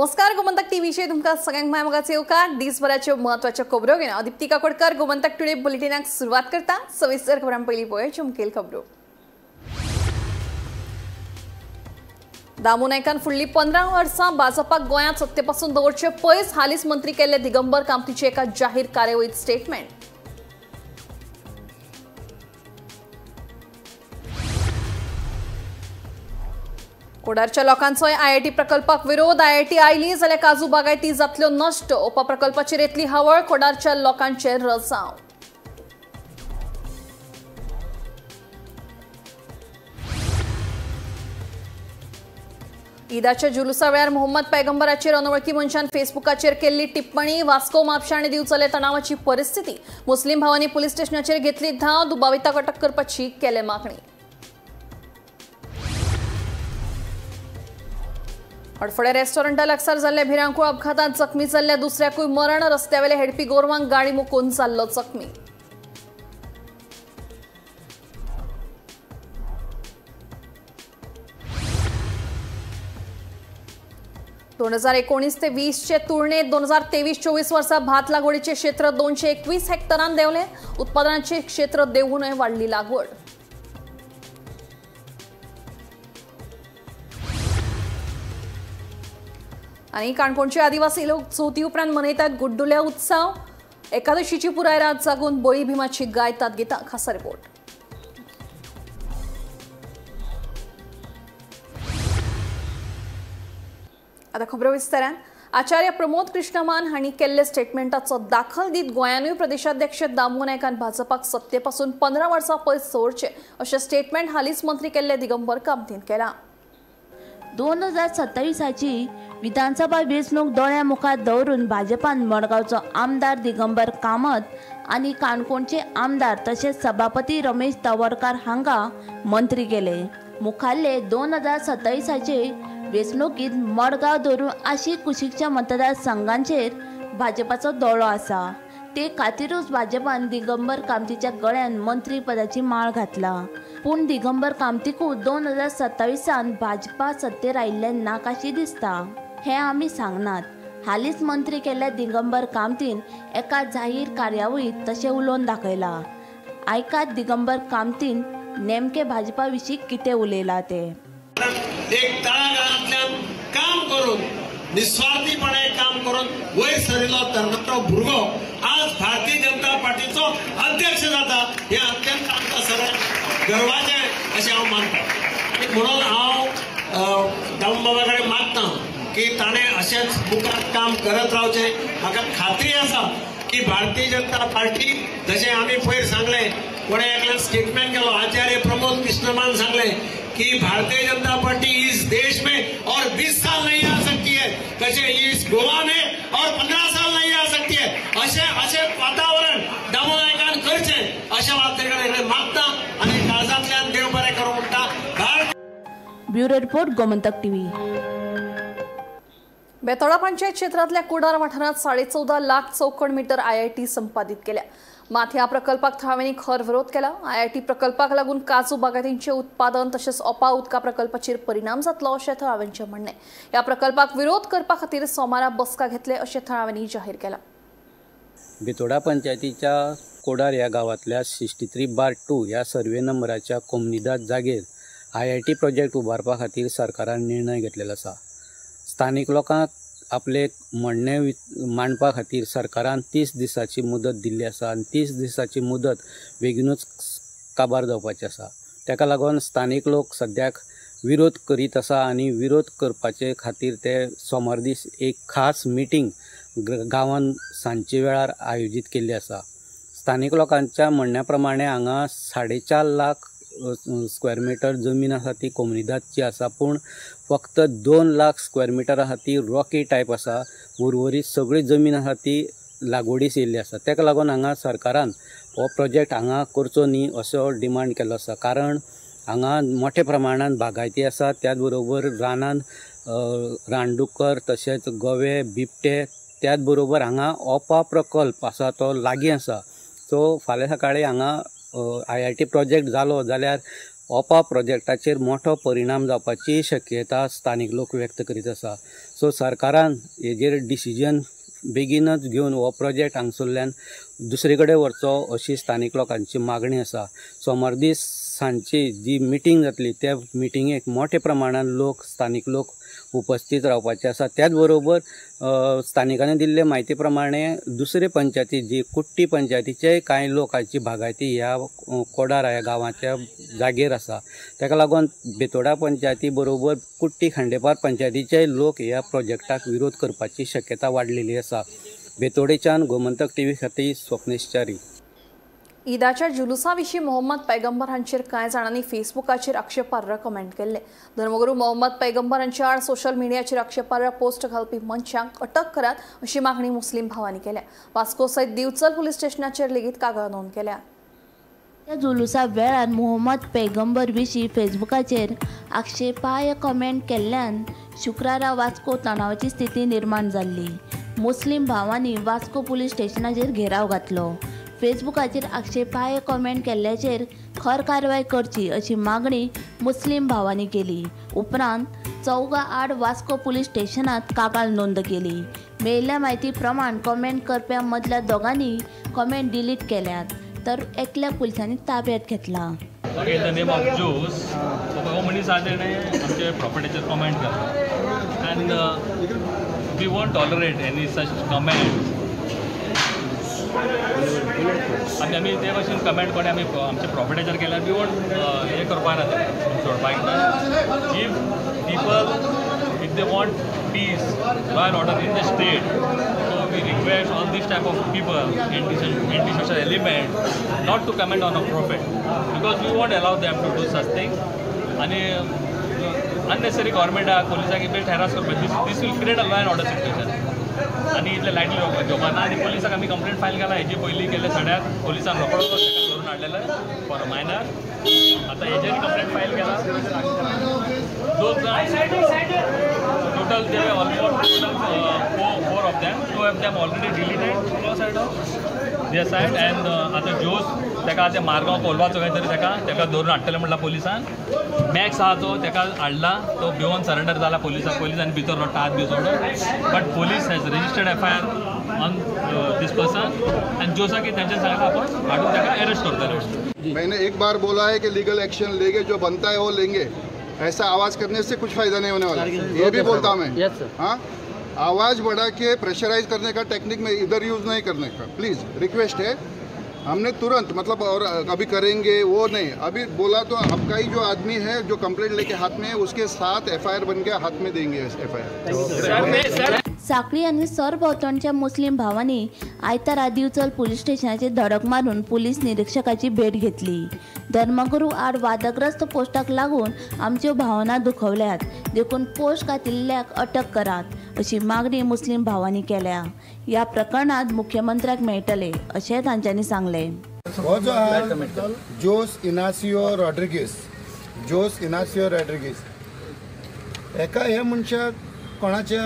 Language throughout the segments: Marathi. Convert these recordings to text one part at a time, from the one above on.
नमस्कार, गोमंतक टीव्हीचे तुमका सगळ्यांक मायमोगाचे येवकार दिसभराच्यो महत्वाच्यो खबरो घेवन दीप्ती काकोडकर गोमंतक टुडे बुलेटिनाक सुरुवात करता। सविस्तर खबरां पयलीं पळोवया मुखेल खबरो। दामू नायकान फुडली 15 वर्सां भाजपाक गोंयांत सत्तेपासून दवरचे पयस हालींच मंत्री केल्ले दिगंबर कामतीचे एका जाहीर कार्यावळीत स्टेटमेंट। कोडारच्या लोकांचो आयआयटी प्रकल्पाक विरोध। आयआयटी आयली जाल्यार काजू बागायती जातल्यो नष्ट। ओपा प्रकल्पाचेर येतली हवळ। कोडारच्या लोकांचे रसाव। ईदाच्या जुलुसा वेळार मोहम्मद पैगंबराचेर अनवळखी मनशान फेसबुकाचेर केल्ली टिप्पणी। वास्को म्हापशां आनी दिवचले तणावाची परिस्थिती। मुस्लीम भावांनी पुलीस स्टेशनाचेर घेतली धांव। दुबाविताक अटक करपाची केले मागणी। अडफळे रेस्टॉरंटा लागसार जाल्ल्या भिरांकूळ अपघातांत जखमी जाल्ल्या दुसऱ्याकूय मरण। रस्त्यावेले हेडपी गोरवांक गाडी मुकून जाल्लो जखमी। दोन 2019 ते 20 चे तुळनेत 2023-24 वर्सा भात लागवडीचे क्षेत्र 221 हेक्टरांत देंवले। उत्पादनाचे क्षेत्र देंवूनय वाडली लागवड। आणि काणकोणचे आदिवासी लोक चवथी उपरांत मनयतात गुड्डुल्या उत्सव। एकादशीची पुराय रात जागून बळी भिमाची गायतात गितां। खासा रिपोर्ट। आता खबरो विस्तारान। आचार्य प्रमोद कृष्णमान हांणी केल्ले स्टेटमेंटाचो दाखल दीत गोंयानूय प्रदेशाध्यक्ष दामू नायकान भाजपाक सत्तेपासून 15 वर्सां पयस दवरचे अशें स्टेटमेंट हालींच मंत्री केल्ले दिगंबर कामतीन केलां। 2027ची विधानसभा वेंचणूक दोळ्या मुखार दवरून भाजपान मडगांवचो आमदार दिगंबर कामत आनी काणकोणचे आमदार तशेंच सभापती रमेश तवरकार हांगा मंत्री केले। मुखाल्ले 2027चे वेंचणुकीत मडगांव धरून आशी कुशीकच्या मतदारसंघांचेर भाजपाचो दोळो आसा। ते खातीरूच भाजपान दिगंबर कामतीच्या गळ्यान मंत्री पदाची माळ घातला। पूण दिगंबर कामतीकूच 2027 भाजपा सत्तेर आयिल्ल्यान नाकाशी दिसता हें आमी सांगनात। हालींच मंत्री केल्ल्या दिगंबर कामतीन एका जाहीर कार्यावळीत तशें उलोवन दाखयला। आयकात दिगंबर कामतीन नेमके भाजपा विशीं कितें उलयलां ते। एक तळागाळांतल्यान काम करून निस्वार्थीपणे काम करून वयर सरिल्लो तरणाटो भुरगो आज भारतीय जनता पार्टीचो अध्यक्ष जाता हे अत्यंत आमकां सगळ्यांक गर्वाचें अशें हांव मानता। म्हणून हांव दामू बाबा कडेन मागता की ताणें अशेंच मुखार काम करत रावचें। म्हाका खात्री आसा की भारतीय जनता पार्टी जशें आमी पयर सांगलें कोणे एकल्यान स्टेटमेंट केलो आचार्य प्रमोद कृष्णमान सांगलें कि भारतीय जनता पार्टी इस देश में और 20 साल नहीं आ सकती है, कसे इस गोवा में और 15 साल नहीं आ सकती है। अशे वातावरण दामू नायकान करचे अशा वातावरणाकडे मागता आणि काळजांतल्यान देव बरें करूं म्हणटा। Bureau report Gomantak TV. Betora panchayat क्षेत्रातल्या कुडार वाठारात 14.5 लाख चौकड मीटर आयआयटी संपादित केल्या। मात ह्या प्रकल्पाक थळाव्यांनी खर विरोध केला। आयआयटी प्रकल्पाक लागून काजू बागायतींचे उत्पादन तसेच ओपा उदका प्रकल्पाचेर परिणाम जातलो अशें थळाव्यांचें म्हणणें। ह्या प्रकल्पाक विरोध करपा खातीर सोमारा बसका घेतले अशें थळाव्यांनी जाहीर केलां। बेतोडा पंचायतीच्या कोडार ह्या गांवांतल्या 63/2 ह्या सर्वे नंबराच्या कोमनिदाद जागेर आयआयटी प्रोजेक्ट उबारपा खातीर सरकारान निर्णय घेतलेलो आसा। स्थानीक लोकांक आपले म्हणणे मांडपा खातीर सरकारान 30 दिसाची मुदत दिल्ली आसा आनी 30 दिसाची मुदत बेगीनूच काबार जावपाची आसा। ताका लागून स्थानीक लोक सद्याक विरोध करीत आसा आनी विरोध करपाचे खातीर ते सोमार दीस एक खास मिटींग गांवांत सांजचे वेळार आयोजीत केल्ली आसा। स्थानीक लोकांच्या म्हणण्या प्रमाणे हांगा 4.5 लाख स्क्वेअर मीटर जमीन आसा ती कोमनिदादची आसा, पूण फक्त 2 लाख स्क्वेअर मीटर आसा ती रॉकी टायप आसा। उर्वरीत सगळी जमीन आसा ती लागवडीस येयल्ली आसा। ताका लागून हांगा सरकारान हो प्रोजेक्ट हांगा करचो न्ही असो डिमांड केलो आसा। कारण हांगा मोठ्या प्रमाणात बागायती आसा, त्याच बरोबर रानांत रानडुक्कर तशेंच गवे बिबटे, त्याच बरोबर हांगा ओपा प्रकल्प आसा तो लागीं आसा। सो फाल्यां सकाळीं हांगा आयआयटी प्रोजेक्ट जालो जाल्यार ओपा प्रोजेक्टाचेर मोठो परिणाम जावपाची शक्यता स्थानिक लोक व्यक्त करीत आसा. सो सरकारान हेजेर डिसिजन बेगीनच घेवन हो प्रोजेक्ट हांगसरल्यान दुसरे कडेन व्हरचो अशी स्थानिक लोकांची मागणी आसा. सोमार दीस सांजची जी मिटींग जातली त्या मिटिंगेक मोठ्या प्रमाणात स्थानिक लोक उपस्थित रावपाचे आसा. त्याच बरोबर स्थानिकांनी दिल्ले म्हायती प्रमाणे दुसरे पंचायती जी कुट्टी पंचायतीचे कांय लोकांची भागायती ह्या कोडार ह्या गांवाच्या जागेर आसा. ताका लागून बेतोडा पंचायती बरोबर कुट्टी खांडेपार पंचायतीचे लोक ह्या प्रोजेक्टाक विरोध करपाची शक्यता वाडलेली आसा. बेतोडेच्यान गोमंतक टीव्ही खातीर स्वप्नेश च्यारी. ईदाच्या जुलुसाविशीं मोहम्मद पैगंबर हांचेर कांय जाणांनी फेसबुकाचेर आक्षेपार्ह कमेंट केल्ले. धर्मगुरू मोहम्मद पैगंबर हांचे आड सोशल मिडियाचेर आक्षेपार्ह पोस्ट घालपी मनशांक अटक करात अशी मागणी मुस्लीम भावांनी केल्या. वास्को सयत दिवचल पुलीस स्टेशनाचेर लेगीत कागाळ नोंद केल्या. त्या जुलुसा वेळार मोहम्मद पैगंबर विशीं फेसबुकाचेर आक्षेपार्ह कमेंट केल्ल्यान शुक्रारा वास्को तणावाची स्थिती निर्माण जाल्ली. मुस्लीम भावांनी वास्को पुलीस स्टेशनाचेर घेराव घातलो. फेसबुकाचेर आक्षेपार्ह कमेंट केल्ल्याचेर खर कारवाय करची अशी मागणी मुस्लीम भावांनी केली. उपरांत चौगा आड वास्को पुलीस स्टेशनात कागाळ नोंद केली. मेळिल्ल्या म्हायती प्रमाण कमेंट करप्या मदल्या दोगांनी कमेंट डिलीट केल्यात तर एकल्या पुलिसांनी ताब्यात घेतला. इन द नेम ऑफ जूस हो मनीस आज आमचे प्रॉपर्टीचेर कमेंट केला and we won't tolerate any such comment. आनी आमी ते भशेन कमेंट कोणी आमी आमच्या प्रॉपर्टीचेर केल्यार वी वोंट हे करपाक ना ते सोडपाक ना. If people if they want peace law and order in the state so we request all these type of people anti social element not to comment on a profit because we won't allow them to do such thing. आनी अननेसेसरी गव्हर्मेंटाक पुलिसाक बेस्ट हॅरास करपाक these will create a law and order situation. आनी इतले लायटली घेवपाना. आनी पुलिसाक आमी कंप्लेंट फायल केला. हेजी पयलीं केल्ले सड्याक पुलिसान रोखडो ताका धरून हाडलेले फॉर अ मायनर. आतां हेजेर कंप्लेंट फायल केला. दोन total they almost four of them. 2 of them already deleted they said end आतां जोस ताका आतां मारगांव कोलवाचो खंय तरी ताका धरून हाडटले म्हणला पुलिसान. मॅक्स आहा तो ताका हाडला तो भिवून सरेंडर जाला पुलिसांनी भितर रडटा हात बी सोडून. But police has registered FIR on this person end जोसा की तेंच्यान सांगला आपण हाडून ताका अरेस्ट करतले. मैंने एक बार बोला है कि लीगल एक्शन लेंगे, जो बनता है वो लेंगे. ऐसा आवाज़ करने से कुछ फ़ायदा नहीं होने वाला. ये भी बोलता मैं. हाँ, आवाज़ बढ़ा के प्रेशराइज करने का टेक्निक में इधर यूज़ नहीं करने का. प्लीज़ रिक्वेस्ट है. हमने तुरंत मतलब और अभी करेंगे वो नहीं. अभी बोला तो आपका ही जो आदमी है जो कंप्लेंट लेके हाथ में है उसके साथ FIR बन के हाथ में देंगे FIR. साखळी आनी सरभोंवतणच्या मुस्लीम भावांनी आयतारा दिवचल पुलीस स्टेशनाचेर धडक मारून पुलीस निरीक्षकाची भेट घेतली. धर्मगुरू आड वादग्रस्त पोस्टाक लागून आमच्यो भावना दुखवल्यात देखून पोस्ट घातिल्ल्याक अटक करात अशी मागणी मुस्लीम भावांनी केल्या. ह्या प्रकरणात मुख्यमंत्र्याक मेळटले अशें तांच्यांनी सांगले. हो जो जोस इनासियो रॉड्रिगीस एका हे मनशाक कोणाच्या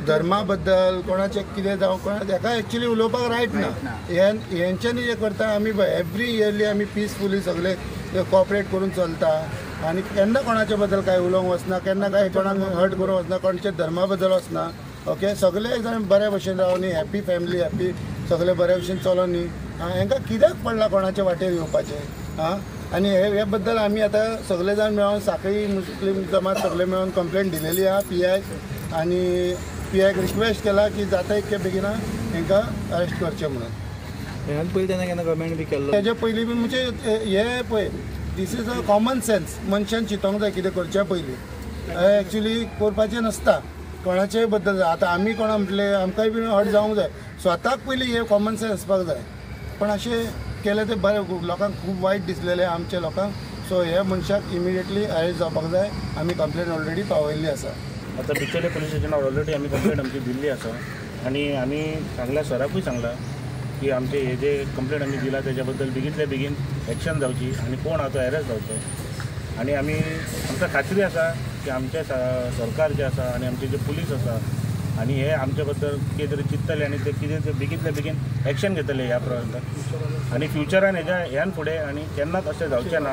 धर्मा बद्दल कोणाचें कितें जावं कोणा हेका एक्चुली उलोवपाक रायट ना. हेंच्यांनी जे करता आमी एवरी इयरली आमी पिसफुली सगळे कॉपरेट करून चलता आनी केन्ना कोणाच्या बद्दल काय उलोवंक वचना, केन्ना काय कोणाक हर्ट करूंक वचना, कोणाच्या धर्मा बद्दल वचना. ओके, सगळे जाण बऱ्या भशेन रावनी, हॅपी फॅमिली, हॅपी सगळे बऱ्या भशेन चलोनी. हांकां कित्याक पडला कोणाच्या वाटेर येवपाचें. आनी हे बद्दल आमी आतां सगळे जाण मेळोन साखळी मुस्लीम जमात सगळे मेळोन कंप्लेंट दिलेली आहा PI आनी PIक रिक्वेस्ट केला की जाता इतके बेगिना हांकां अरेस्ट करचें म्हणून. ह्याच पयलीं तेणें केन्ना कमेंट बी केल्लो हेजे पयलीं बी म्हणजे हे पळय this is a common sense. मनशान चिंतोंक जाय कितें करच्या पयलीं एक्चुली करपाचें नासता कोणाचेय बद्दल. आतां आमी कोणा म्हटलें आमकांय बी हर्ट जावंक जाय, स्वताक पयलीं हे कॉमन सेन्स आसपाक जाय. पण अशें केलें तें बरें लोकांक खूब वायट दिसलेलें आमच्या लोकांक. सो हे मनशाक इमिडिएटली अरेस्ट जावपाक जाय. आमी कंप्लेंट ऑलरेडी पावयल्ली आसा. आतां बिचोले पुलीस स्टेशनार ऑलरेडी आमी कंप्लेंट आमची दिल्ली आसा आनी आमी सांगला सराकूय सांगला की आमचे हे जे कंप्लेंट आमी दिला तेच्या बद्दल बेगींतल्या बेगीन एक्शन जावची आनी कोण आहा तो अरेस्ट जावचो. आनी आमी आमकां खात्री आसा की आमचे सरकार जे आसा आनी आमचे जे पुलीस आसा आणि हे आमचे बद्दल कितें तरी चिंततले आणि ते कितें ते बेगींतल्या बेगीन एक्शन घेतले ह्या प्रॉब्लेमाक आणि फ्युचरान ह्यान फुडें आणि केन्नाच अशें जावचें ना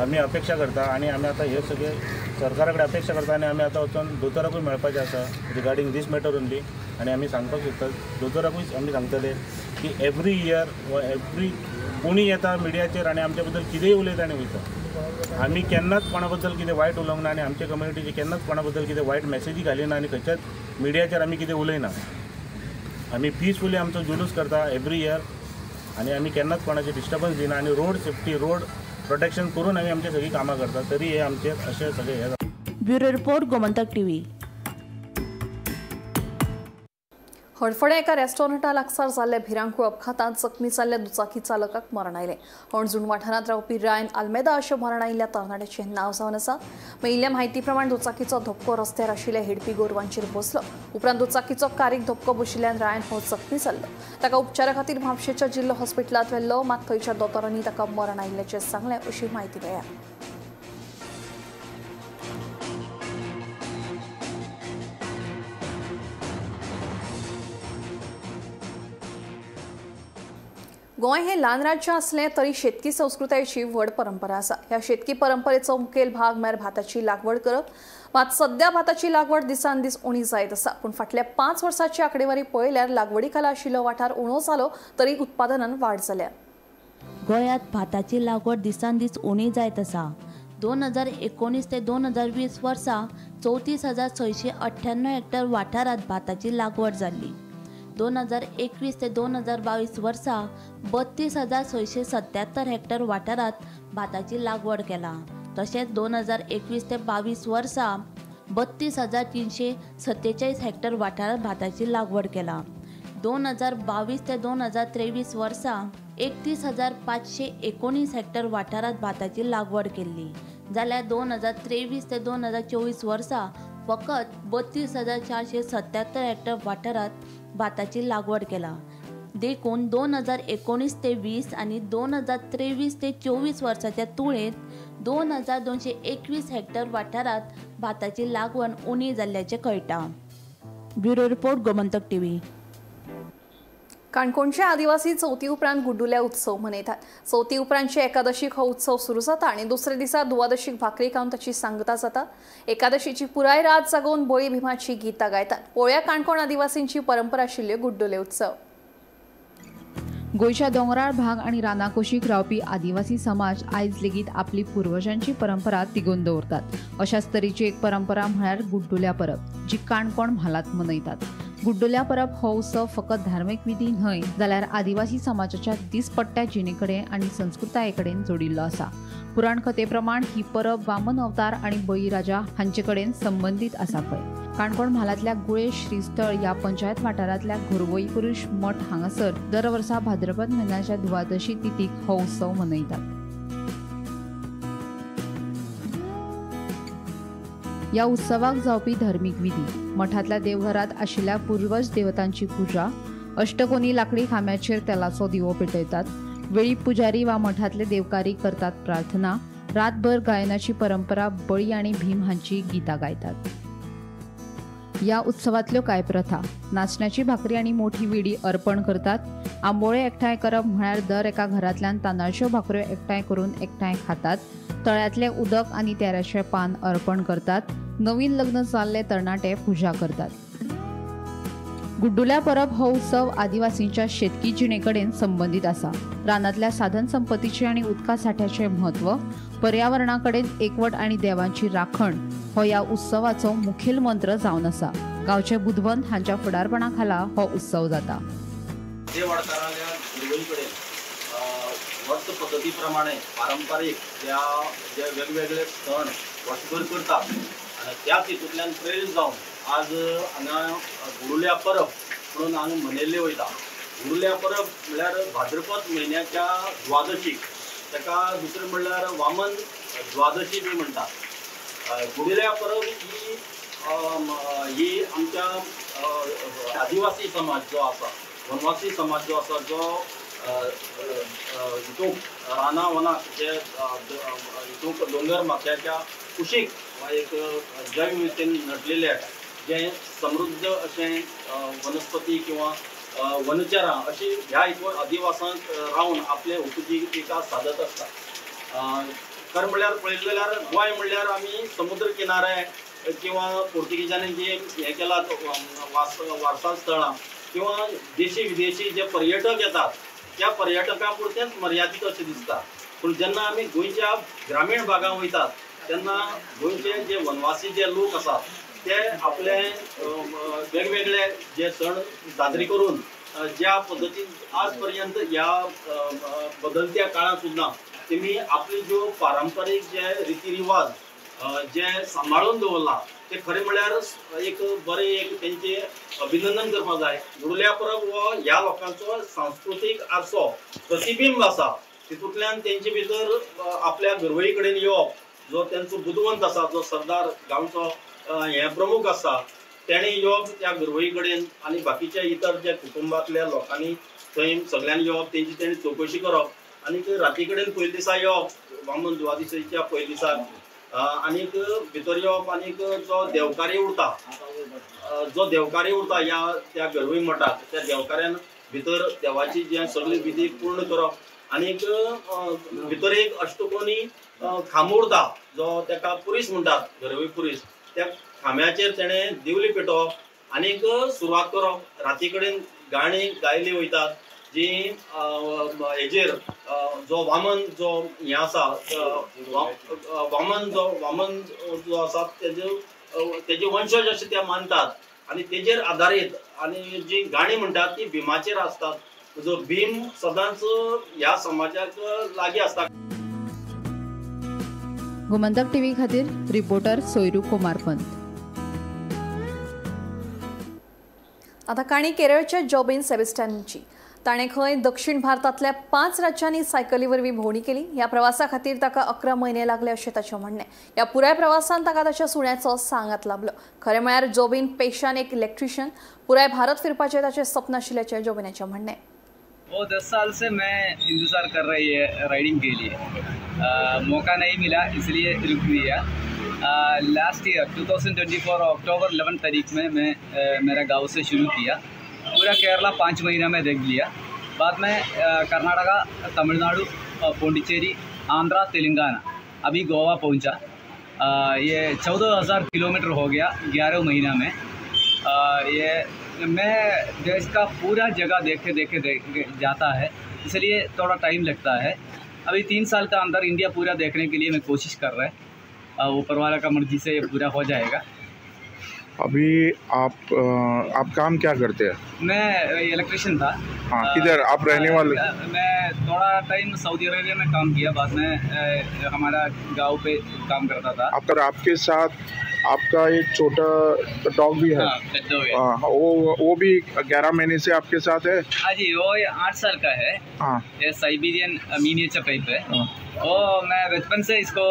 आमी अपेक्षा करता आणि आमी आतां हे सगळे सरकारा कडेन अपेक्षा करता आणि आमी आतां वचून दोतोराकूय मेळपाचें आसा रिगार्डींग दीस मॅटर ओन्ली आणि आमी सांगपाक सोदता दोतोराकूय आमी सांगतले की एवरी इयर वा एवरी कोणी येता मिडियाचेर आणि आमचे बद्दल कितेंय उलयता आनी वयता आमी केन्नाच कोणा बद्दल कितें वायट उलोवंक ना आनी आमचे कम्युनिटीचे केन्नाच कोणा बद्दल कितें वायट मॅसेजी घालिना आनी खंयच्याच मिडियाचेर आमी कितें उलयना आमी पिसफुली आमचो जुलूस करता एवरी इयर आणि आमी केन्नाच कोणाचे डिस्टर्बन्स दिना आणि रोड सेफ्टी रोड प्रोटेक्शन करून आमी आमची सगळी कामां करता तरी हे आमचे अशे सगळे हे bureau report Gomantak TV Hadfade एका रेस्टॉरंटा लागसार जाल्ल्या भिरांकूळ अपघातांत जखमी जाल्ल्या दुचाकी चालकाक मरण आयलें. होणजूण वाठारांत रावपी रायन आल्मेदा अशें मरण आयिल्ल्या तरणाट्याचें नांव जावन आसा. मेळिल्ल्या म्हायती प्रमाण दुचाकीचो धपको रस्त्यार आशिल्ल्या हेडपी गोरवांचेर बसलो. उपरांत दुचाकीचो कारीक धपको बशिल्ल्यान रायन हो जखमी जाल्लो. ताका उपचारा खातीर म्हापशेच्या जिल्लो हॉस्पिटलांत व्हेल्लो मात थंयच्या दोतोरांनी ताका मरण आयिल्ल्याचें सांगलें अशी म्हायती मेळ्ळ्या. गोंय हे ल्हान राज्य असलें तरी शेतकी संस्कृतायेची व्हड परंपरा आसा. ह्या शेतकी परंपरेचो मुखेल भाग म्हळ्यार भाताची लागवड करप. मात सध्या भाताची लागवड दिसान दीस उणी जायत आसा. पूण फाटल्या 5 वर्सांची आंकडेवारी पळयल्यार लागवडी खाला आशिल्लो वाठार उणो जालो तरी उत्पादनान वाड जाल्या. गोंयांत भाताची लागवड दिसान दीस उणी जायत आसा. 2019 ते 2020 वर्सा 34,698 हेक्टर वाठारांत भाताची लागवड जाल्ली. 2021 ते 2022 वर्सा 32,677 हेक्टर वाठारांत भाताची लागवड केला. तशेंच 2021 ते 22 वर्सा 32,347 हेक्टर वाठारांत भाताची लागवड केला. 2022 ते 2023 वर्सा 31,519 हेक्टर वाठारांत भाताची लागवड केल्ली. जाल्यार 2023 ते 2024 वर्सा फकत 32,477 हेक्टर वाठारांत भाताची लागवड केला. देखून 2019 ते 20 आणि 2023 ते 24 वर्साच्या तुळेंत 2,221 हेक्टर वाठारांत भाताची लागवड उणी जाल्ल्याचें कळटा. Bureau report Gomantak TV. काणकोणचे आदिवासी चवथी उपरांत गुड्डुल्या उत्सव मनयतात. चवथी उपरांतचे एकादशीक हो उत्सव सुरू जाता आणि दुसऱ्या दिसा द्वादशीक भाकरी खावन ताची सांगता जाता. एकादशीची पुराय रात जागोवन बळी भिमाची गितां गायतात. पळोवया काणकोण आदिवासींची परंपरा आशिल्ल्यो गुड्डुले उत्सव. गोंयच्या दोंगराळ भाग आणि रानाकुशीक रावपी आदिवासी समाज आयज लेगीत आपली पुर्वजांची परंपरा तिगोवन दवरतात. अशाच तरेची एक परंपरा म्हळ्यार गुड्डुल्या परब, जी काणकोण म्हालांत मनयतात. गुड्डुल्या परब हो उत्सव फकत धार्मीक विधी न्हय जाल्यार आदिवासी समाजाच्या दिसपट्ट्या जिणेकडेन आनी संस्कृताये कडेन जोडिल्लो आसा. पुराण कथे प्रमाण ही परब वामन अवतार आणि बळीराजा हांचे कडेन संबंधीत आसा पळय. काणकोण म्हालांतल्या गुळे श्रीस्थळ ह्या पंचायत वाठारांतल्या घोरवई पुरुष मठ हांगासर दर वर्सा भाद्रपद म्हयन्याच्या द्वादशी तिथीक हो उत्सव मनयतात. या उत्सवाक जावपी धार्मीक विधी मठांतल्या देवघरांत आशिल्ल्या पुर्वज देवतांची पुजा, अष्टकोनी लाकडी खांब्याचेर तेलाचो दिवो पेटयतात. वेळी पुजारी वा मठांतले देवकारी करतात प्रार्थना. रातभर गायनाची परंपरा बळी आणि भीम हांची गितां गायतात. या उत्सवांतल्यो कांय प्रथा: नाचण्याची भाकरी आणि मोठी विडी अर्पण करतात. आंबोळे एकठांय करप म्हळ्यार दर एका घरांतल्यान तांदळाच्यो भाकऱ्यो एकठांय करून एकठांय खातात. तळ्यातले उदक आणि तेऱ्याचें पान अर्पण करतात. नवीन लग्न जाल्ले तरणाटे पुजा करतात. गुड्डुल्या परब हो उत्सव आदिवासींच्या शेतकी जिणेकडेन संबंधित आसा. रानांतल्या साधन संपत्तीचे आणि उदका साठ्याचे म्हत्व, पर्यावरणाकडेन एकवट आणि देवांची राखण हो या उत्सवाचो मुखेल मंत्र जावन आसा. गांवचे बुधवंत हांच्या फुडारपणा खाला हो उत्सव जाता. वर्ष पद्धती प्रमाणे पारंपारीक जे वेगवेगळे सण वर्षभर करतात आणि त्याच हितूंतल्यान प्रेरीत जावन आज हांगा गुड्डुल्या परब म्हणून हांगा मनयल्ली वयता. गुड्डुल्या परब म्हळ्यार भाद्रपद म्हयन्याच्या द्वादशीक, ताका दुसरें म्हणल्यार वामन द्वादशी बी म्हणटात. गुड्डुल्या परब ही आमच्या आदिवासी समाज जो आसा, वनवासी समाज जो आसा, जो हितूंक राना वनाक जे हितूंक दोंगर माथ्याच्या कुशीक एक जैविकतेन नटलेले जे समृद्ध अशें वनस्पती किंवा वनचरां अशी ह्या हितून अधिवासांत रावन आपले उपजीविका सादत आसता. खरें म्हणल्यार पळयलें जाल्यार गोंय म्हणल्यार आमी समुद्र किनारे किंवा पोर्तुगीजांनी जे हें केलां वारसा स्थळां किंवा देशी विदेशी जे पर्यटक येतात त्या पर्यटकां पुरतेंच मर्यादीत अशें दिसता. पूण जेन्ना आमी गोंयच्या ग्रामीण भागांत वयतात तेन्ना गोंयचे जे वनवासी जे लोक आसात ते आपले वेगवेगळे जे सण साजरे करून ज्या पद्दतीन आज पर्यंत ह्या बदलत्या काळांत सुद्दां तेमी आपली ज्यो पारंपारीक जे रिती रिवाज जे सांबाळून दवरला ते खरें म्हळ्यार एक बरें एक तेंचे अभिनंदन करपाक जाय. गुडल्या परब हो ह्या लोकांचो सांस्कृतीक आर्सो प्रतिबिंब आसा. तितूंतल्यान तेंचे भितर आपल्या घरवळी कडेन येवप, जो तेंचो बुदवंत आसा, जो सरदार गांवचो हे प्रमुख आसा, तेणें येवप त्या घरवळी कडेन आनी बाकीच्या इतर जे कुटुंबांतल्या लोकांनी थंय सगळ्यांनी येवप, तेंची तेणी चवकशी करप आनीक राती कडेन पयले दिसा येवप वामन द्वादशीच्या पयले दिसाक आनीक भितर येवप आनीक जो देवकार्य उरता ह्या त्या घरवळी मठाक त्या देवकार्यान भितर देवाची जे सगळी विधी पूर्ण करप आनीक भितर एक अष्टकोनी खांब उरता जो तेका पुरीस म्हणटात, घरवळी पुरीस. त्या खांब्याचेर तेणें दिवली पेटोवप आनीक सुरवात करप. राती कडेन गाणी गायली वयतात जी हेजेर जो वामन जो हें आसा वामन जो आसा तेजे वंशज अशें ते मानतात आनी तेजेर आदारीत आनी जी गाणी म्हणटात ती भिमाचेर आसतात. जो भीम सदांच ह्या समाजाक लागीं आसता. गोमंतक टीव्ही खातीर रिपोर्टर सोयरू कुमारपंत. आता काणी केरळच्या जॉबिन सेबेस्टियनची. ताणें खंय दक्षिण भारतांतल्या 5 राज्यांनी सायकली वरवीं भोंवडी केली. ह्या प्रवासा खातीर ताका 11 म्हयने लागले अशें ताचें म्हणणें. ह्या पुराय प्रवासान ताका ताच्या सुण्याचो सांगात लाभलो. खरें म्हळ्यार जॉबिन पेशान एक इलेक्ट्रिशियन. पुराय भारत फिरपाचें ताचें सपन आशिल्ल्याचें जॉबिनाचें म्हणणें. वो 10 साल से मैं इंतज़ार कर रही है राइडिंग के लिए. मौका नहीं मिला इसलिए रुक दिया. लास्ट ईयर 2024 अक्टूबर 11 तारीख में मैं मेरा गांव से शुरू किया. पूरा केरला 5 महीना में देख लिया. बाद में कर्नाटका, तमिलनाडु, पौंडीचेरी, आंध्रा, तेलंगाना, अभी गोवा पहुंचा. ये 14,000 किलोमीटर हो गया 11 महीना में. ये मैं देश का पूरा जगह देखे जाता है, इसलिए थोड़ा टाइम लगता है. अभी 3 साल का अंदर इंडिया पूरा देखने के लिए मैं कोशिश कर रहा है. ऊपर वाला का मर्जी से ये पूरा हो जाएगा. अभी आप काम क्या करते हैं? मैं इलेक्ट्रिशियन था. हाँ, किधर आप रहने वाले? मैं थोड़ा टाइम सऊदी अरेबिया में काम किया, बाद में हमारा गांव पे काम करता था. आपके साथ आपका एक छोटा डॉग भी है? हाँ, वो भी 11 महीने से आपके साथ है? हाँ जी, वो 8 साल का है. हाँ, ये साइबेरियन मिनिएचर टाइप है. वो मैं बचपन से इसको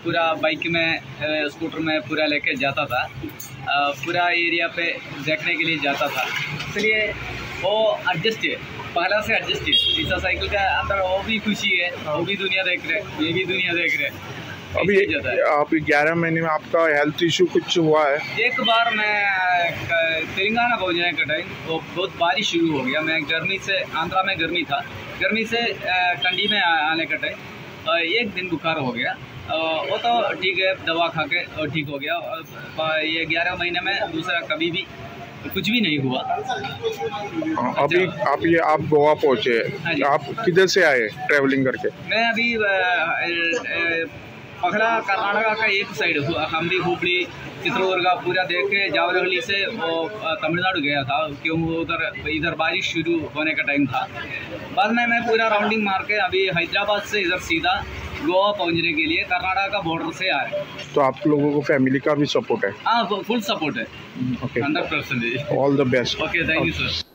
पूरा बाइक में स्कूटर में पूरा लेके जाता था. पूरा एरिया पे देखने के लिए जाता था, इसलिए वो एडजस्ट है, पहला से एडजस्ट है. इस साइकिल का अंदर वो भी खुशी है, वो भी दुनिया देख रहे, ये भी दुनिया देख रहे. अभी आप 11 महीने में आपका हेल्थ इशू कुछ हुआ है? एक बार मैं तेलंगाना पहुंचने का टाइम वो बहुत बारिश शुरू हो गया. मैं गर्मी से, आंध्रा में गर्मी था, गर्मी से ठंडी में आने का टाइम एक दिन बुखार हो गया. वो तो ठीक है, दवा खा के ठीक हो गया. ये 11 महीने में दूसरा कभी भी कुछ भी नहीं हुआ. अभी आप गोवा पहुँचे, आप किधर से आए ट्रैवलिंग करके? मैं अभी पहला कर्नाटका का एक साइड हम्बी, हुबली, चित्रदुर्गा पूरा देख के जावरहली से वो तमिलनाडु गया था, क्यों इधर बारिश शुरू होने का टाइम था. बाद में मैं पूरा राउंडिंग मार के अभी हैदराबाद से इधर सीधा गोवा पहुंचने के लिए कर्नाटका का बॉर्डर से आए. तो आप लोगों को फैमिली का भी सपोर्ट है? हाँ, फुल सपोर्ट है. Okay, 100%. All the best. Okay, thank you sir.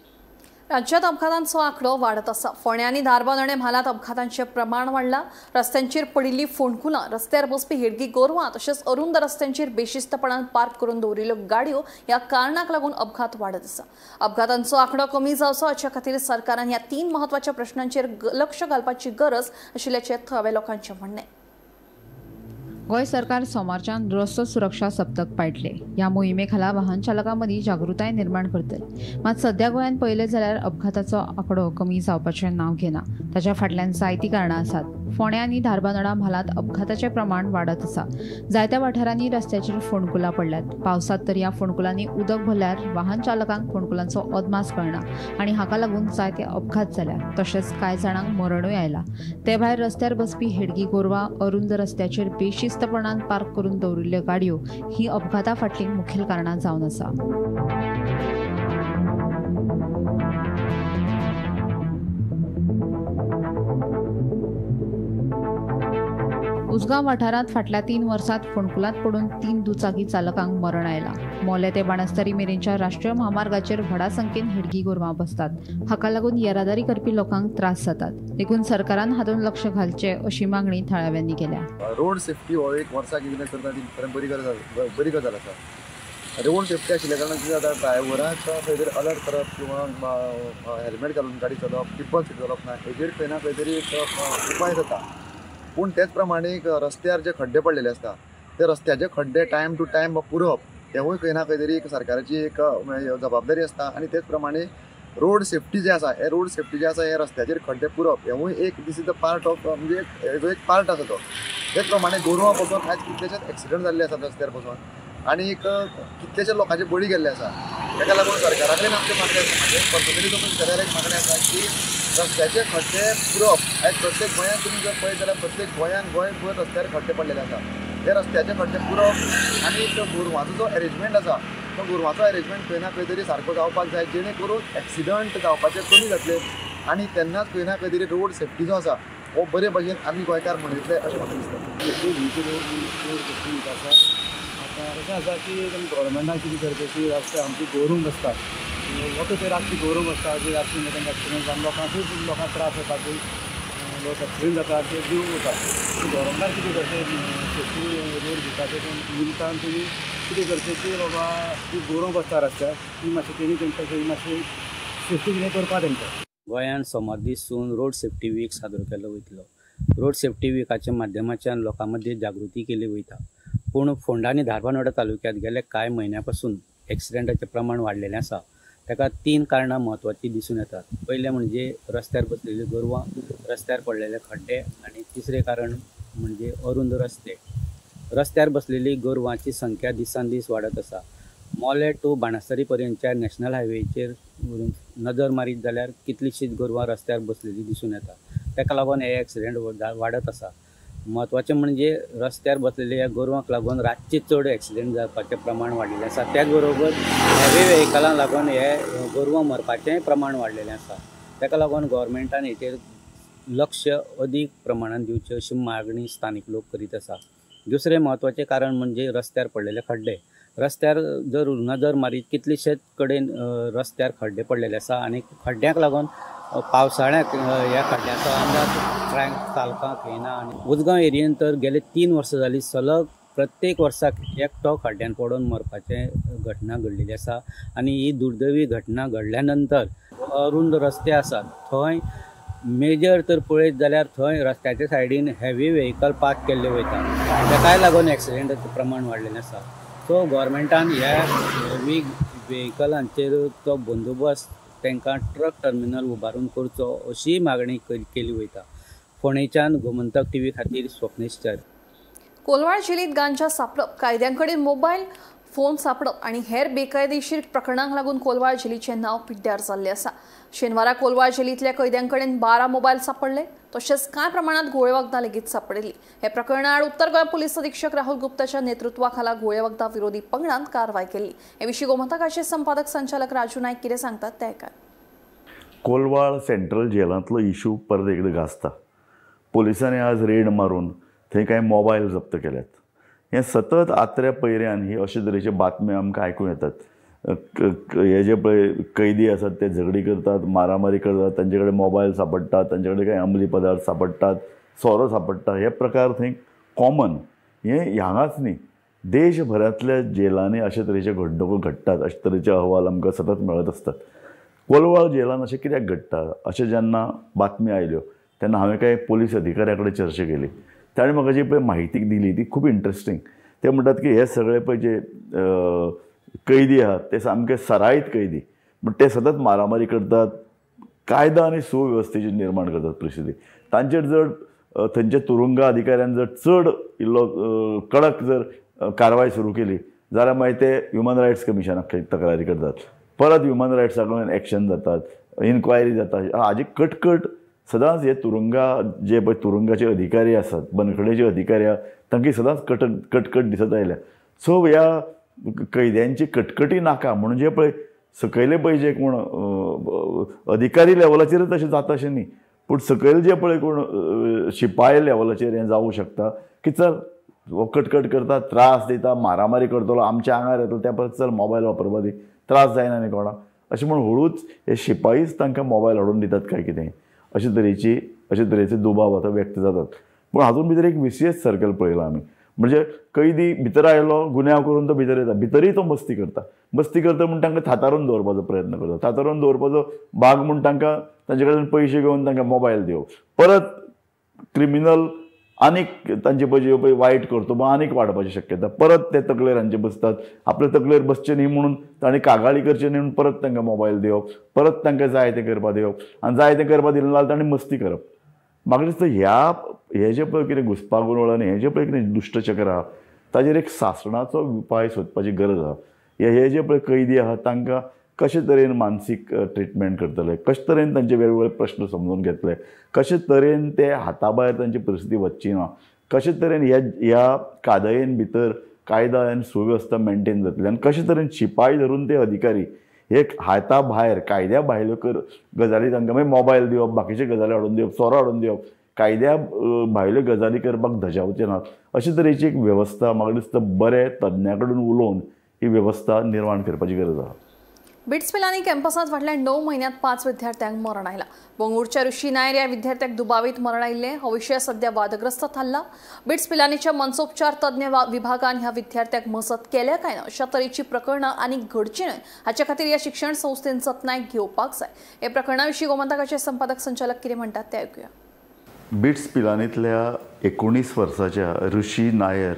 राज्यात अपघातांचो आंकडो वाडत आसा. फोंड्या आनी धारबांदोडे म्हालांत अपघातांचें प्रमाण वाडलां. रस्त्यांचेर पडिल्लीं फोंडकुलां, रस्त्यार बसपी हेडगी गोरवां तशेंच अरुंद रस्त्यांचेर बेशिस्तपणान पार्क करून दवरिल्ल्यो गाडयो ह्या कारणाक लागून अपघात वाडत आसा. अपघातांचो आंकडो कमी जावचो हाचे खातीर सरकारान ह्या 3 म्हत्वाच्या प्रश्नांचेर लक्ष घालपाची गरज आशिल्ल्याचें थळाव्या लोकांचें म्हणणें. गोंय सरकार सोमारच्यान रस्तो सुरक्षा सप्तक पायटले. ह्या मोहिमेखाला वाहन चालकांमदी जागृताय निर्माण करतले. मात सध्या गोंयांत पळयलें जाल्यार अपघाताचो आंकडो कमी जावपाचें नांव घेना. ताच्या फाटल्यान जायतीं कारणां आसात. फोंड्या आनी धारबांदोडा म्हालांत अपघाताचें प्रमाण वाडत आसा. जायत्या वाठारांनी रस्त्याचेर फोंडकुलां पडल्यात. पावसांत तर ह्या फोंडकुलांनी उदक भरल्यार वाहन चालकांक फोंडकुलांचो अदमास कळना आनी हाका लागून जायते अपघात जाल्यात. तशेंच कांय जाणांक मरणूय आयला. ते भायर रस्त्यार बसपी हेडगी गोरवां अरुंद रस्त्याचेर बेशिस्तपणान पार्क करून दवरिल्ल्यो गाडयो ही अपघाता फाटलीं मुखेल कारणां जावन आसा. उसगांव वाठारांत फाटल्या 3 वर्सांत फोंडकुलांत पडून 3 दुचाकी चालकांक मरण आयलां. मोले ते बाणस्तारी मेरेनच्या राष्ट्रीय महामार्गाचेर व्हडा संख्येन हेडगी गोरवां बसतात. हाका लागून येरादारी करपी लोकांक त्रास जातात. देखून सरकारान हातूंत लक्ष घालचें अशी मागणी थळाव्यांनी केल्या. रोड सेफ्टी हो एक वर्साक कितें करता ती बरी गजाल आसा. रोड सेफ्टी आशिल्ल्या कारणान कितें जाता ड्रायव्हराक खंय तरी अलर्ट करप किंवा हेल्मेट घालून गाडी चलोवप टिप्पल सीट चलोवप ना हेजेर खंय ना खंय तरी एक उपाय जाता. पूण तेच प्रमाणे रस्त्यार जे खड्डे पडलेले आसता ते रस्त्याचे खड्डे टायम टू टायम पुरप हेवूय खंय ना खंय तरी एक सरकाराची एक जबाबदारी आसता. आनी तेच प्रमाणे रोड सेफ्टी जे आसा हे रोड सेफ्टी जे आसा हे रस्त्याचेर खड्डे पुरप हेवूय एक this is the part of म्हणजे हेजो एक पार्ट आसा तो. तेच प्रमाणे गोरवां पासून आयज कितलेशेच एक्सिडंट जाल्ले आसात रस्त्यार पासून आनी कितलेशे लोकांचे बळी गेल्ले आसा. ताका लागून सरकारा कडेन आमचे मागणी आसा म्हणजे पर्सनली सरकाराक एक मागणी आसा की रस्त्याचे खड्डे पुरप. आयज प्रत्येक गोंयांत तुमी जर पळयत जाल्यार प्रत्येक गोंयांत गोंयभर रस्त्यार खड्डे पडलेले आसा. हे रस्त्याचे खड्डे पुरप आनी तो गोरवांचो जो अरेंजमेंट आसा तो गोरवांचो अरेंजमेंट खंय ना खंय तरी सारको जावपाक जाय जेणे करून एक्सिडंट जावपाचे कमी जातले आनी तेन्नाच खंय ना खंय तरी रोड सेफ्टी जो आसा हो बरे भशेन आमी गोंयकार मनयतले अशें म्हाका दिसता. रोड आसा आतां अशें आसा की गव्हर्मेंटान कितें करता की आमची गोरूंक आसता वखद ते रातची गोरूंक आसता जे रातची तांकां एक्सिडंट जावन लोकांक त्रास जाता की लोक एक्सिडंट जाता ते जीव वता. गव्हर्मेंटान कितें करचें सेफ्टी रोड दिता ते निमतान तुमी कितें करचें की बाबा ती गोरवां बसता रस्त्यार ती मातशी तेणी तेंकां मातशी सेफ्टी कितें करपा तेंकां. गोंयांत सोमार दिसून रोड सेफ्टी वीक साजरो केलो वयतलो. रोड सेफ्टी विकाच्या माध्यमाच्यान लोकां मदीं जागृती केली वयता. पूण फोंडा आनी धारबांदोडा तालुक्यांत गेल्या कांय म्हयन्यां पासून एक्सिडंटाचें प्रमाण वाडलेलें आसा. ताका 3 कारणां म्हत्वाची दिसून येतात. पयलें म्हणजे रस्त्यार बसलेली गोरवां, रस्त्यार पडलेले खड्डे आनी तिसरें कारण म्हणजे अरुंद रस्ते. रस्त्यार बसलेली गोरवांची संख्या दिसान दीस वाडत आसा. मोले टू बाणस्तारी पर्यंतच्या नॅशनल हायवेचेर नजर मारीत जाल्यार कितलींशींच गोरवां रस्त्यार बसलेली दिसून येता. ताका लागून हे एक्सिडेंट वाडत आसा. म्हत्वाचें म्हणजे रस्त्यार बसलेल्या ह्या गोरवांक लागून रातचे चड एक्सिडेंट जावपाचें प्रमाण वाडिल्लें आसा. त्याच बरोबर हेवी व्हेहिकलांक लागून हे गोरवां मरपाचेंय प्रमाण वाडलेलें आसा. ताका लागून गव्हर्मेंटान हेचेर लक्ष अदीक प्रमाणान दिवचें अशी मागणी स्थानीक लोक करीत आसा. दुसरें म्हत्वाचें कारण म्हणजे रस्त्यार पडलेले खड्डे. रस्त्यार जर नजर मारीत कितलेशेच कडेन रस्त्यार खड्डे पडलेले आसा आनी खड्ड्यांक लागून पावसाळ्याक ह्या खड्ड्याचो अंदाज ट्रॅक चालपाक येना. आनी उसगांव एरियेन तर गेले 3 वर्सां जालीं सलग प्रत्येक वर्साक एकटो खड्ड्यान पडून मरपाचे घटना घडलेली आसा. आनी ही दुर्दैवी घटना घडल्या नंतर अरुंद रस्ते आसात थंय मेजर तर पळयत जाल्यार थंय रस्त्याच्या सायडीन हेवी व्हेहिकल पार्क केल्ले वयता. ताकाय लागून एक्सिडेंटाचें प्रमाण वाडलेलें आसा. सो गव्हर्मेंटान ह्या हेवी व्हेहिकलांचेर तो बंदोबस्त तांकां ट्रक टर्मिनल उबारून करचो अशी मागणी केली वयता. फोंडेच्यान गोमंतक टीव्ही खातीर स्वप्नेश cher. कोलवाळ जिल्लीत गांजा सापडप, कायद्यांकडेन मोबायल फोन सापडप आणि हेर बेकायदेशीर प्रकरणांक लागून कोलवाळ जेलीचें नांव पिड्ड्यार जाल्लें आसा. शेनवारा कोलवाळ जेलींतल्या कैद्यांकडेन 12 मोबायल सापडले. तशेंच कांय प्रमाणात घोळे वखदां लेगीत सापडिल्लीं. हे प्रकरणा आड उत्तर गोंय पुलीस अधीक्षक राहुल गुप्ताच्या नेतृत्वाखाला घोळे वखदां विरोधी पंगडान कारवाय केली. हे विशीं गोमंतकाचे संपादक संचालक राजू नायक कितें सांगतात ते ऐका. कोलवाळ सेंट्रल जेलांतलो इशू परत एकदा गाजता. पुलिसांनी आज रेड मारून थंय कांय मोबायल जप्त केल्यात. हे सतत आत्र्या पैऱ्यान ही अशे तरेचे बातम्यो आमकां आयकूं येतात. हे जे पळय कैदी आसात ते झगडी करतात, मारामारी करतात, तांचे कडेन मोबायल सापडटात, तांचे कडेन काही अंमली पदार्थ सापडटात, सोरो सापडटा. हे प्रकार थंय कॉमन. हे हांगाच न्ही, देशभरांतल्या जेलांनी अशे तरेचे घडणुको घडटात. अशे तरेचे अहवाल आमकां सतत मेळत आसतात. कोलवाळ जेलान अशें कित्याक घडटा अशें जेन्ना बातमी आयल्यो तेन्ना हांवें कांय पुलीस अधिकाऱ्या कडेन चर्चा केली. ताणें म्हाका जी पळय म्हायती दिली ती खूब इंट्रस्टींग. ते म्हणटात की हे सगळे पळय जे कैदी आहात ते सामके सराईत कैदी, पूण ते सतत मारामारी करतात, कायदा आनी सुवेवस्थेची निर्माण करतात परिस्थिती. तांचेर जर थंयच्या तुरुंगा अधिकाऱ्यान जर चड इल्लो कडक जर कारवाय सुरू केली जाल्यार मागीर ते ह्युमन रायट्स कमिशनाक तक्रारी करतात, परत ह्युमन रायट्सा कडल्यान एक्शन जातात, इन्क्वायरी जाता. हाजी कटकट सदांच हे तुरुंगा जे पळय तुरुंगाचे अधिकारी आसात, बंदखणीचे अधिकारी आहात, तांकां सदांच कटकट दिसत आयल्या. सो ह्या कैद्यांची कटकटी नाका म्हणून जे पळय सकयले पळय जे कोण अधिकारी लेवलाचेर तशें जाता अशें न्ही, पूण सकयल जे पळय कोण शिपाय लेवलाचेर हें जावं शकता की चल हो कटकट करता, त्रास दिता, मारामारी करतलो, आमच्या आंगार येतलो, त्या परत चल मोबायल वापरपा दी, त्रास जायना न्ही कोणाक, अशें म्हणून हळूच हे शिपाईच तांकां मोबायल हाडून दितात काय कितें अशे तरेचे दुबाव आतां व्यक्त जातात. पूण हातूंत भितर एक विशेश सर्कल पळयला आमी, म्हणजे कैदी भितर आयलो, गुन्यांव करून तो भितर येता, भितरय तो मस्ती करता म्हूण तांकां थातारून दवरपाचो प्रयत्न करता, थातारून दवरपाचो भाग म्हूण तांकां तांचे कडेन पयशे घेवन तांकां मोबायल दिवप, परत क्रिमिनल आनीक तांचे पळय वायट करतो आनीक वाडपाची शक्यता, परत ते तकलेर हांचे बसतात, आपले तकलेर बसचे न्ही म्हणून तांणी कागाळी करचे न्ही म्हणून परत तांकां मोबायल दिवप, परत तांकां जाय तें करपा दिवप, आनी जाय तें करपा दिलें जाल्यार तांणी मस्ती करप. म्हाका दिसता हे जे पळय कितें घुसपागोंदळ आनी हे जे पळय कितें दुश्टचक्र आहा ताजेर एक शासनाचो उपाय सोदपाची गरज आहा. हे जे पळय कैदी आहात तांकां कशे तरेन मानसीक ट्रिटमेंट करतले, कशे तरेन तांचे वेगवेगळे प्रश्न समजून घेतले, कशे तरेन ते हाता भायर तांची परिस्थिती वचची ना, कशे तरेन ह्या कायद्यान भितर कायदा आनी सुवेवस्था मेंटेन जातली, आनी कशे तरेन शिपाई धरून ते अधिकारी हे हाता भायर कायद्या भायल्यो गजाली तांकां मागीर मोबायल दिवप, बाकीचे गजाली हाडून दिवप, सोरो हाडून दिवप, कायद्या भायल्यो गजाली करपाक धजावचे नात, अशे तरेची एक वेवस्था म्हाका दिसता बरे तज्ञा कडून उलोवन ही वेवस्था निर्माण करपाची गरज आहा. बिट्स पिलांनी कॅम्पसात फाटल्या 9 म्हयन्यांत 5 विद्यार्थ्यांक मरण आयला. बंगळुरूच्या ऋषी नायर ह्या विद्यार्थ्याक दुबावीत मरण आयिल्ले. हो विशय सध्या वादग्रस्त थारला. बिट्स पिलांनीच्या मनसोपचार तज्ञ विभागान ह्या विद्यार्थ्याक मजत केल्या काय ना अशा तरेची प्रकरणां आनी घडची न्हय हाच्या खातीर ह्या शिक्षण संस्थेन जतनाय घेवपाक जाय. हे प्रकरणा विशीं गोमंतकाचे संपादक संचालक कितें म्हणटात ते ऐकुया. बिट्स पिलांनींतल्या 19 वर्साच्या ऋषी नायर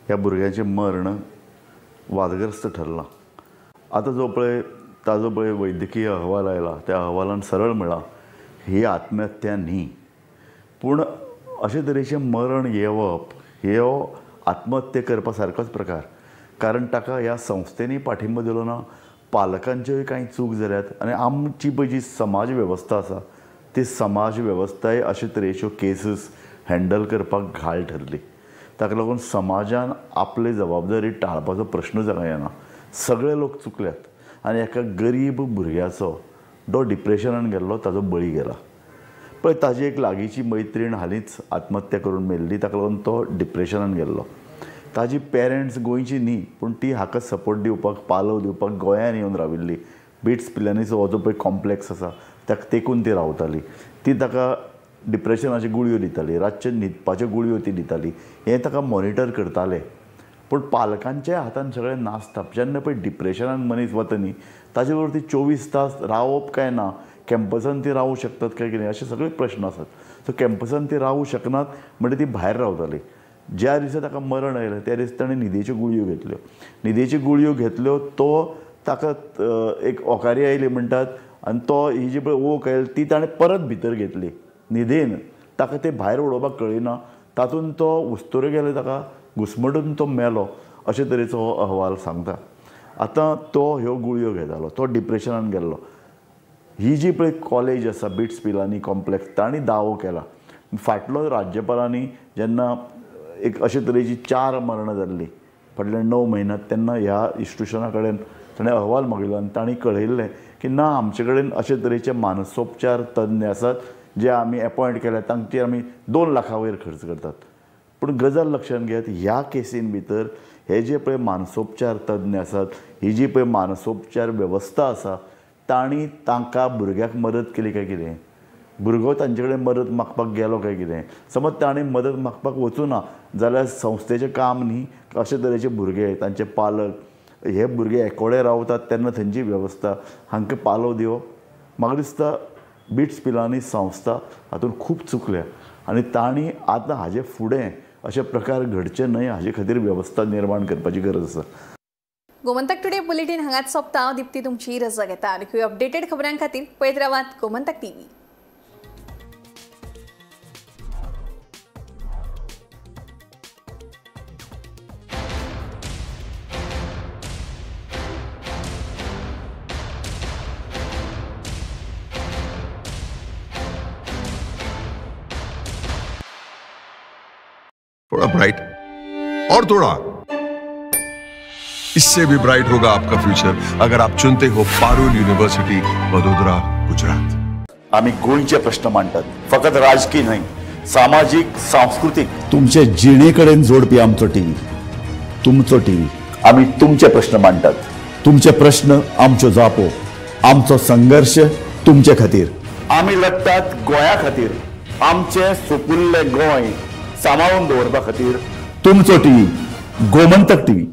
ह्या भुरग्याचें मरण वादग्रस्त ठरलां. आतां जो पळय ताजो पळय वैद्यकीय अहवाल आयला त्या अहवालान सरळ म्हळां ही आत्महत्या न्ही, पूण अशे तरेचें मरण येवप हो आत्महत्या करपा सारकोच प्रकार. कारण ताका ह्या संस्थेनी पाठिंबो दिलो ना, पालकांच्योय कांय चूक जाल्यात आनी आमची पळय जी समाज वेवस्था आसा ती समाज वेवस्थाय अशे तरेच्यो केसीस हँडल करपाक घाळ ठरली. ताका लागून समाजान आपली जबाबदारी टाळपाचो प्रश्न जावं येना. सगळे लोक चुकल्यात आनी एका गरीब भुरग्याचो जो डिप्रेशनान गेल्लो ताजो बळी गेला. पळय ताजी एक लागींची मैत्रीण हालींच आत्महत्या करून मेल्ली, ताका लागून तो डिप्रेशनान गेल्लो. ताजी पेरंट्स गोंयची न्ही पूण ती हाका सपोर्ट दिवपाक पालव दिवपाक गोंयांत येवन राविल्ली. बिट्स पिलांनीचो हो जो पळय कॉम्प्लेक्स आसा ताका तेकून ती रावताली. ती ताका डिप्रेशनाच्यो गुळयो दिताली, रातचे न्हिदपाच्यो गुळयो ती दिताली, हें ताका मॉनिटर करताले. पूण पालकांच्या हातान सगळें नासता. जेन्ना पळय डिप्रेशनान मनीस वता न्ही ताजे बरोबर ती 24 तास रावप काय ना, कॅम्पसान ती रावूं शकतात काय कितें अशे सगळे प्रश्न आसात. सो कॅम्पसान ती रावूं शकनात म्हणजे ती भायर रावताली. ज्या दिसा ताका मरण आयलें त्या दिसा ताणें न्हिदेच्यो गुळयो घेतल्यो. न्हिदेच्यो गुळयो घेतल्यो तो ताका एक ओकारी आयली म्हणटात आनी तो ही जी पळय ओक आयली ती ताणें परत भितर घेतली न्हिदेन. ताका ते भायर उडोवपाक कळिना, तातूंत तो उस्तुरे गेले, ताका घुस्मटून तो मेलो अशे तरेचो हो अहवाल सांगता. आतां तो ह्यो गुळयो घेतालो, तो डिप्रेशनान गेल्लो. ही जी पळय कॉलेज आसा बिट्स पिलांनी कॉम्प्लेक्स तांणी दावो केला. फाटलो राज्यपालांनी जेन्ना एक अशे तरेची 4 मरणां जाल्लीं फाटल्या 9 म्हयन्यांत तेन्ना ह्या इन्स्टिट्युशना कडेन ताणें अहवाल मागिल्लो आनी तांणी कळयल्लें की ना आमचे कडेन अशे तरेचे मानसोपचार तज्ञ आसात जे आमी एपॉयंट केल्यात, तांचेर आमी 2 लाखा वयर खर्च करतात. पूण गजाल लक्षांत घेयात ह्या केसीन भितर हे जे पळय मानसोपचार तज्ञ आसात, ही जी पळय मानसोपचार वेवस्था आसा तांणी तांकां भुरग्याक मदत केली काय कितें, भुरगो तांचे कडेन मदत मागपाक गेलो काय कितें. समज तांणी मदत मागपाक वचूना जाल्यार संस्थेचें काम न्ही अशे तरेचे भुरगे तांचे पालक हे भुरगे एकोडे रावतात तेन्ना थंयची वेवस्था हांकां पालव दिवप. म्हाका दिसता बिट्स पिलांनी संस्था हातूंत खूब चुकल्या आनी तांणी आतां हाजे फुडें अशे प्रकार घडचे न्हय हाजे खातीर वेवस्था निर्माण करपाची गरज आसा. गोमंतक टुडे बुलेटिन हांगाच सोंपता. हांव दिप्ती तुमची रजा घेता. आनी अपडेटेड खबरां खातीर पळयत रावात गोमंतक TV. थोड़ा ब्राइट और थोड़ा, इससे भी ब्राइट होगा आपका फ्यूचर अगर आप चुनते हो पारुल यूनिवर्सिटी वडोदरा गुजरात. आम्ही गोंयचे प्रश्न मांडटात, फकत राजकीय न्हय, सामाजिक सांस्कृतिक. तुमचे जिणे कडेन जोडपी आमचो टीव्ही, तुमचो टीव्ही. आम्ही तुमचे प्रश्न मांडटात, तुमचे प्रश्न आमच्यो जापो, आमचो संघर्ष तुमचे खातीर. आम्ही लढटात गोंया खातीर, आमचे सोपुल्ले गोंय सांबाळून दवरपा खातीर. तुमचो टीव्ही गोमंतक टीव्ही.